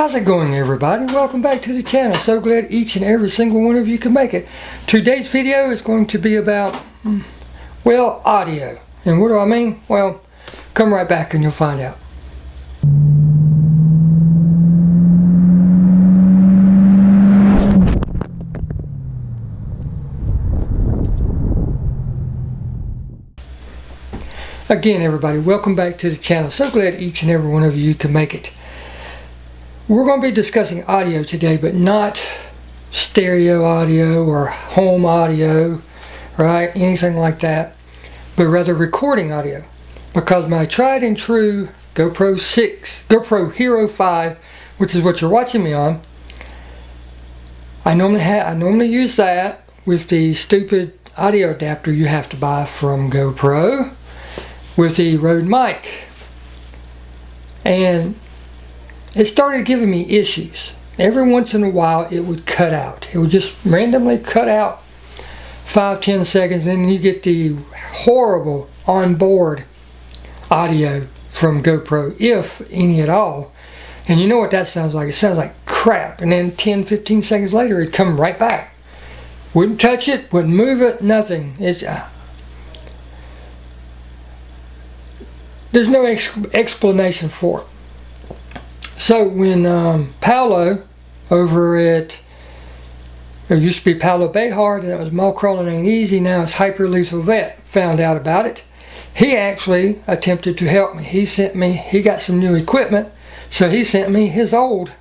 How's it going, everybody? Welcome back to the channel. So glad each and every single one of you can make it. Today's video is going to be about, well, audio. And what do I mean? Well, come right back and you'll find out. Again, everybody, welcome back to the channel. So glad each and every one of you can make it. We're going to be discussing audio today, but not stereo audio or home audio, right? Anything like that, but rather recording audio. Because my tried and true GoPro Hero 5, which is what you're watching me on, I normally use that with the stupid audio adapter you have to buy from GoPro with the Rode mic. And it started giving me issues. Every once in a while it would cut out. It would just randomly cut out 5-10 seconds, and then you get the horrible onboard audio from GoPro, if any at all. And you know what that sounds like? It sounds like crap. And then 10-15 seconds later it'd come right back. Wouldn't touch it, wouldn't move it, nothing. It's there's no explanation for it. So when Paolo over at, there used to be Paolo Behard, and it was Mall Crawling Ain't Easy, now it's Hyper Lethal Vet, found out about it. He actually attempted to help me. He got some new equipment, so he sent me his old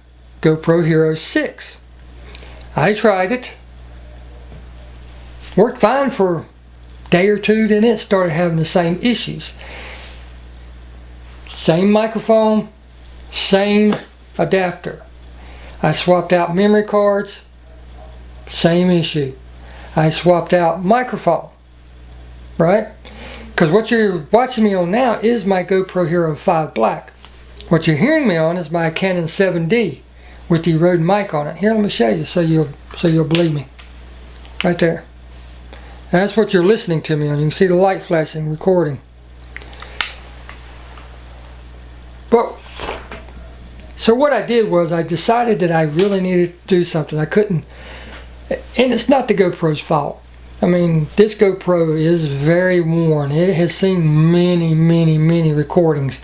GoPro Hero 6. I tried it. Worked fine for a day or two, then it started having the same issues. Same microphone, same adapter. I swapped out memory cards, same issue. I swapped out microphone, right? Because what you're watching me on now is my GoPro Hero 5 Black. What you're hearing me on is my Canon 7D with the Rode mic on it. Here, let me show you so you'll believe me. Right there. That's what you're listening to me on. You can see the light flashing, recording. But so what I did was I decided that I really needed to do something. I couldn't, and it's not the GoPro's fault. I mean, this GoPro is very worn. It has seen many recordings.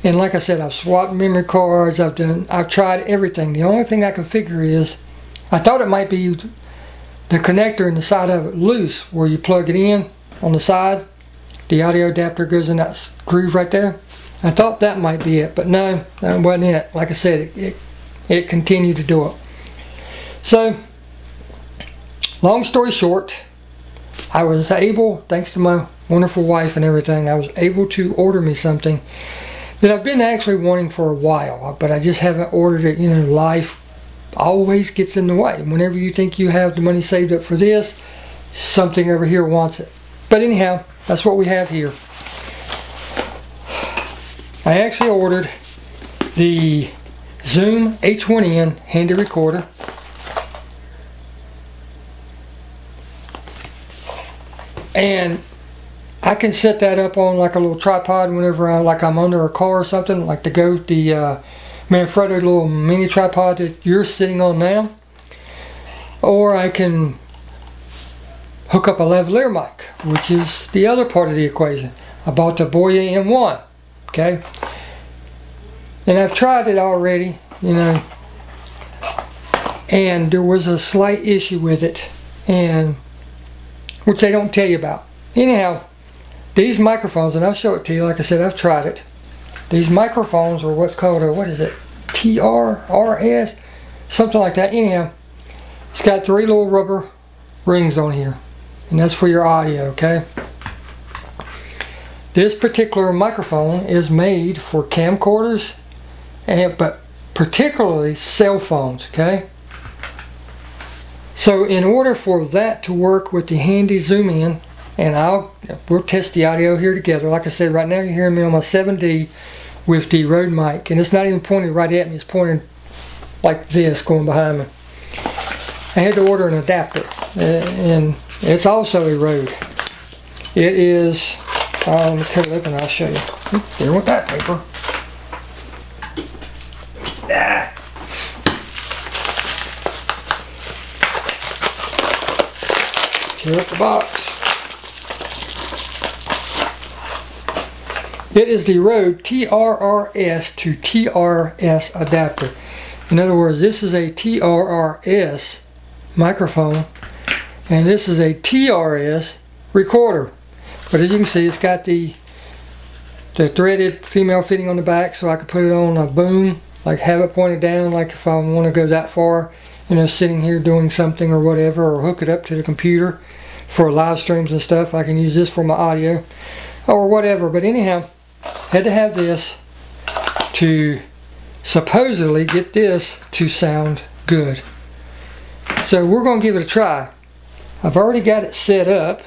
And like I said, I've swapped memory cards, I've tried everything. The only thing I can figure is, I thought it might be the connector in the side of it loose, where you plug it in on the side. The audio adapter goes in that groove right there. I thought that might be it, but no, that wasn't it. Like I said, it continued to do it. So, long story short, I was able, thanks to my wonderful wife and everything, I was able to order me something that I've been actually wanting for a while, but I just haven't ordered it. You know, life always gets in the way. Whenever you think you have the money saved up for this, something over here wants it. But anyhow, that's what we have here. I actually ordered the Zoom H1N handy recorder. And I can set that up on like a little tripod whenever I'm under a car or something, like the Manfrotto little mini tripod that you're sitting on now. Or I can hook up a lavalier mic, which is the other part of the equation. I bought the Boya M1. Okay, and I've tried it already, you know, and there was a slight issue with it, and which they don't tell you about. Anyhow, these microphones, and I'll show it to you. Like I said, I've tried it. These microphones are what's called a, what is it, TRRS, something like that. Anyhow, it's got 3 little rubber rings on here, and that's for your audio. Okay. This particular microphone is made for camcorders, but particularly cell phones, okay? So in order for that to work with the handy zoom in, and we'll test the audio here together. Like I said, right now you're hearing me on my 7D with the Rode mic, and it's not even pointed right at me, it's pointing like this going behind me. I had to order an adapter, and it's also a Rode. It is, let me cut it open and I'll show you. There went that paper. Here's the box. It is the Rode TRRS to TRS adapter. In other words, this is a TRRS microphone and this is a TRS recorder. But as you can see, it's got the threaded female fitting on the back, so I could put it on a boom, like have it pointed down, like if I want to go that far, you know, sitting here doing something or whatever, or hook it up to the computer for live streams and stuff. I can use this for my audio or whatever. But anyhow, had to have this to supposedly get this to sound good. So we're going to give it a try. I've already got it set up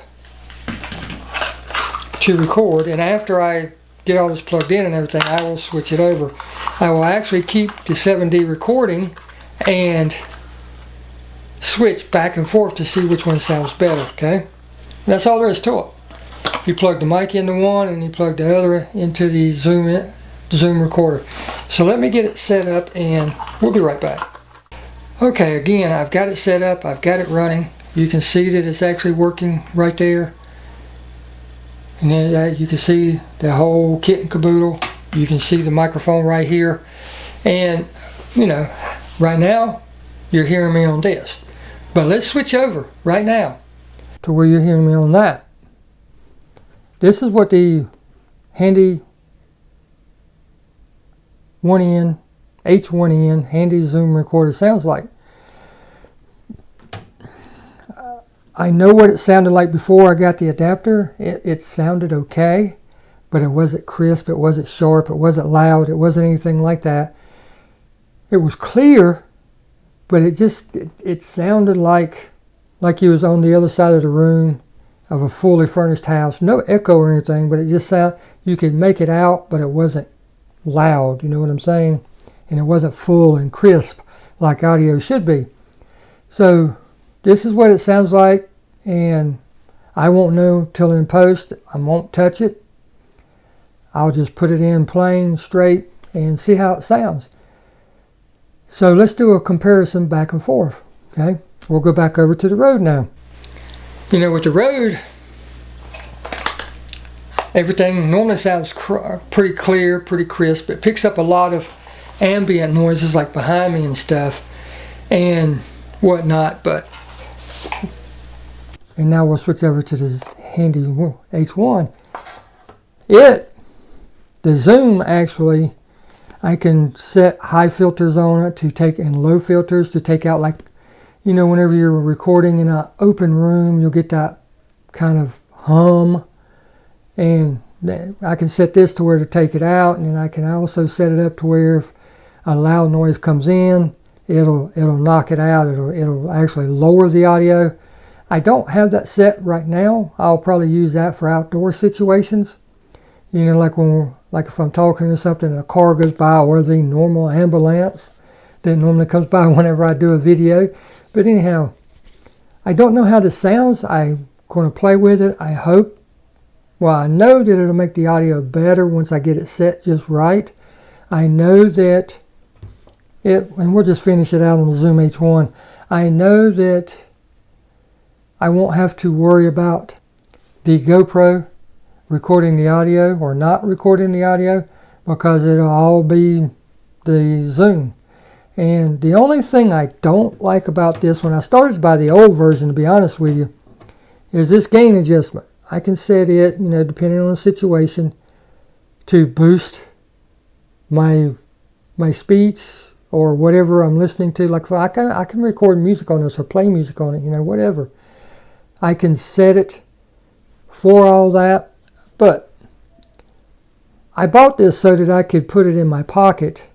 to record, and after I get all this plugged in and everything, I will switch it over. I will actually keep the 7D recording and switch back and forth to see which one sounds better, okay? And that's all there is to it. You plug the mic into one and you plug the other into the Zoom recorder. So let me get it set up and we'll be right back. Okay, again, I've got it set up, I've got it running. You can see that it's actually working right there. And then you can see the whole kit and caboodle. You can see the microphone right here. And, you know, right now, you're hearing me on this. But let's switch over right now to where you're hearing me on that. This is what the handy H1N handy Zoom recorder sounds like. I know what it sounded like before I got the adapter. It sounded okay, but it wasn't crisp, it wasn't sharp, it wasn't loud, it wasn't anything like that. It was clear, but it sounded like you was on the other side of the room of a fully furnished house. No echo or anything, but it just sounded, you could make it out, but it wasn't loud, you know what I'm saying? And it wasn't full and crisp like audio should be. So this is what it sounds like, and I won't know till in post. I won't touch it. I'll just put it in plain, straight, and see how it sounds. So let's do a comparison back and forth, okay? We'll go back over to the Rode now. You know, with the Rode, everything normally sounds pretty clear, pretty crisp. It picks up a lot of ambient noises like behind me and stuff and whatnot, and now we'll switch over to this handy H1. The Zoom actually, I can set high filters on it to take, and low filters to take out, like, you know, whenever you're recording in an open room, you'll get that kind of hum. And I can set this to where to take it out, and then I can also set it up to where if a loud noise comes in, it'll knock it out. It'll actually lower the audio. I don't have that set right now. I'll probably use that for outdoor situations. You know, like if I'm talking or something and a car goes by, or the normal ambulance that normally comes by whenever I do a video. But anyhow, I don't know how this sounds. I'm going to play with it. I hope. Well, I know that it'll make the audio better once I get it set just right. I know that and we'll just finish it out on the Zoom H1. I know that I won't have to worry about the GoPro recording the audio or not recording the audio, because it'll all be the Zoom. And the only thing I don't like about this, when I started by the old version, to be honest with you, is this gain adjustment. I can set it, you know, depending on the situation, to boost my speech or whatever I'm listening to. Like I can record music on this or play music on it, you know, whatever. I can set it for all that. But I bought this so that I could put it in my pocket.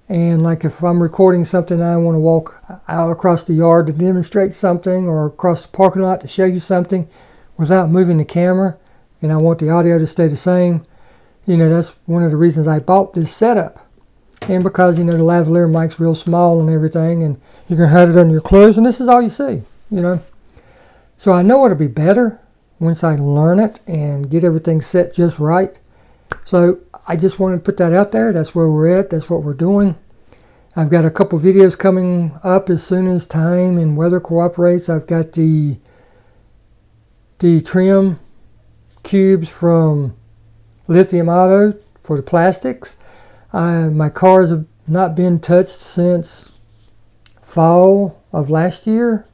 And like if I'm recording something and I want to walk out across the yard to demonstrate something, or across the parking lot to show you something without moving the camera, and I want the audio to stay the same, you know, that's one of the reasons I bought this setup. And because, you know, the lavalier mic's real small and everything, and you can have it under your clothes, and this is all you see, you know. So I know it'll be better once I learn it and get everything set just right. So I just wanted to put that out there. That's where we're at. That's what we're doing. I've got a couple videos coming up as soon as time and weather cooperates. I've got the the trim cubes from Lithium Auto for the plastics. My cars have not been touched since fall of last year,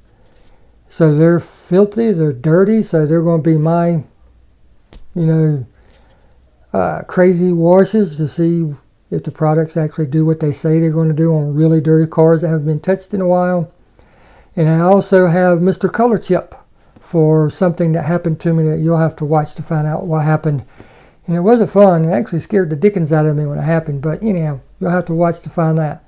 so they're filthy, they're dirty, so they're going to be my, crazy washes to see if the products actually do what they say they're going to do on really dirty cars that haven't been touched in a while. And I also have Mr. Color Chip for something that happened to me that you'll have to watch to find out what happened. And it wasn't fun. It actually scared the dickens out of me when it happened. But anyhow, you'll have to watch to find that.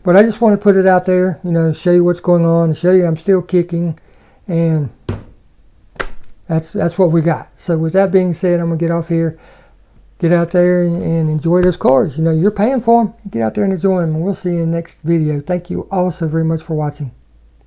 But I just want to put it out there, show you what's going on, show you I'm still kicking. And that's what we got. So with that being said, I'm going to get off here. Get out there and enjoy those cars. You're paying for them. Get out there and enjoy them. And we'll see you in the next video. Thank you all so very much for watching.